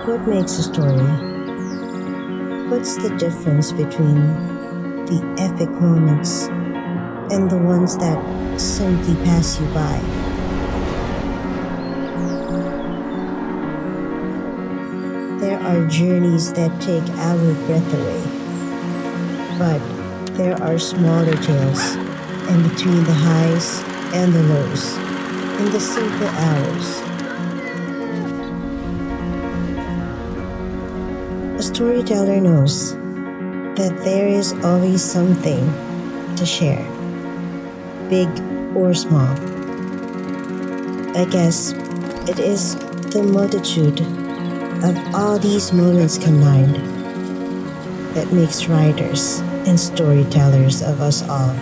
What makes a story? What's the difference between the epic moments and the ones that simply pass you by? There are journeys that take our breath away, but there are smaller tales in between the highs and the lows, in the simple hours. A storyteller knows that there is always something to share, big or small. I guess it is the multitude of all these moments combined that makes writers and storytellers of us all.